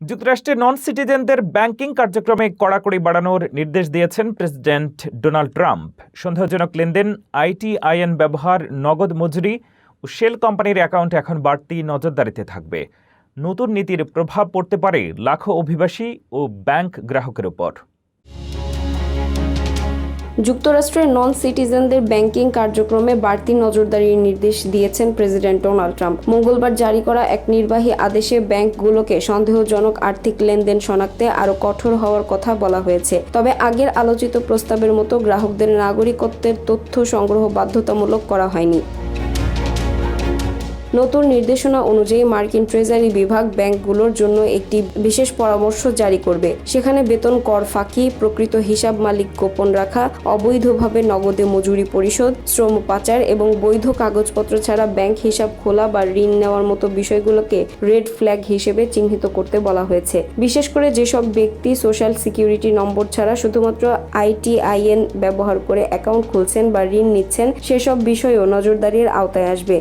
যুক্তরাষ্ট্রে নন সিটিজেনদের ব্যাংকিং কার্যক্রমে কড়াকড়ি বাড়ানোর নির্দেশ দিয়েছেন প্রেসিডেন্ট ডোনাল্ড ট্রাম্প। সন্দেহজনক লেনদেন, আইটিআইএন ব্যবহার, নগদ মজুরি ও শেল কোম্পানির অ্যাকাউন্ট এখন বাড়তি নজরদারিতে থাকবে। নতুন নীতির প্রভাব পড়তে পারে লাখো অভিবাসী ও ব্যাংক গ্রাহকের উপর। যুক্তরাষ্ট্রের নন সিটিজেনদের ব্যাংকিং কার্যক্রমে বাড়তি নজরদারির নির্দেশ দিয়েছেন প্রেসিডেন্ট ডোনাল্ড ট্রাম্প। মঙ্গলবার জারি করা এক নির্বাহী আদেশে ব্যাংকগুলোকে সন্দেহজনক আর্থিক লেনদেন শনাক্তে আরও কঠোর হওয়ার কথা বলা হয়েছে। তবে আগের আলোচিত প্রস্তাবের মতো গ্রাহকদের নাগরিকত্বের তথ্য সংগ্রহ বাধ্যতামূলক করা হয়নি। নতুন নির্দেশনা অনুযায়ী মার্কিন ট্রেজারি বিভাগ ব্যাংকগুলোর জন্য একটি বিশেষ পরামর্শ জারি করবে। সেখানে বেতন কর ফাঁকি, প্রকৃত হিসাব মালিক গোপন রাখা, অবৈধভাবে নগদে মজুরি পরিশোধ, শ্রম পাচার এবং বৈধ কাগজপত্র ছাড়া ব্যাংক হিসাব খোলা বা ঋণ নেওয়ার মতো বিষয়গুলোকে রেড ফ্ল্যাগ হিসেবে চিহ্নিত করতে বলা হয়েছে। বিশেষ করে যেসব ব্যক্তি সোশ্যাল সিকিউরিটি নম্বর ছাড়া শুধুমাত্র আইটিআইএন ব্যবহার করে অ্যাকাউন্ট খুলছেন বা ঋণ নিচ্ছেন, সেসব বিষয়ও নজরদারির আওতায় আসবে।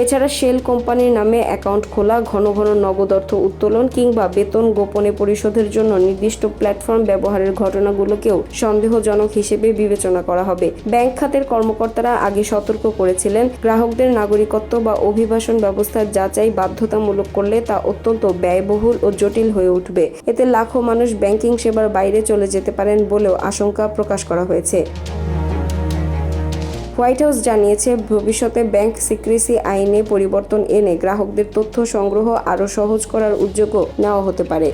এছাড়া শেল কোম্পানির নামে অ্যাকাউন্ট খোলা, ঘন ঘন নগদ অর্থ উত্তোলন কিংবা বেতন গোপনে পরিশোধের জন্য নির্দিষ্ট প্ল্যাটফর্ম ব্যবহারের ঘটনাগুলোকেও সন্দেহজনক হিসেবে বিবেচনা করা হবে। ব্যাংক খাতের কর্মকর্তারা আগে সতর্ক করেছিলেন, গ্রাহকদের নাগরিকত্ব বা অভিবাসন ব্যবস্থার যাচাই বাধ্যতামূলক করলে তা অত্যন্ত ব্যয়বহুল ও জটিল হয়ে উঠবে। এতে লাখো মানুষ ব্যাংকিং সেবার বাইরে চলে যেতে পারেন বলেও আশঙ্কা প্রকাশ করা হয়েছে। হোয়াইট হাউস জানিয়েছে, ভবিষ্যতে ব্যাংক সিক্রেসি আইনে পরিবর্তন এনে গ্রাহকদের তথ্য সংগ্রহ আরও সহজ করার উদ্যোগও নেওয়া হতে পারে।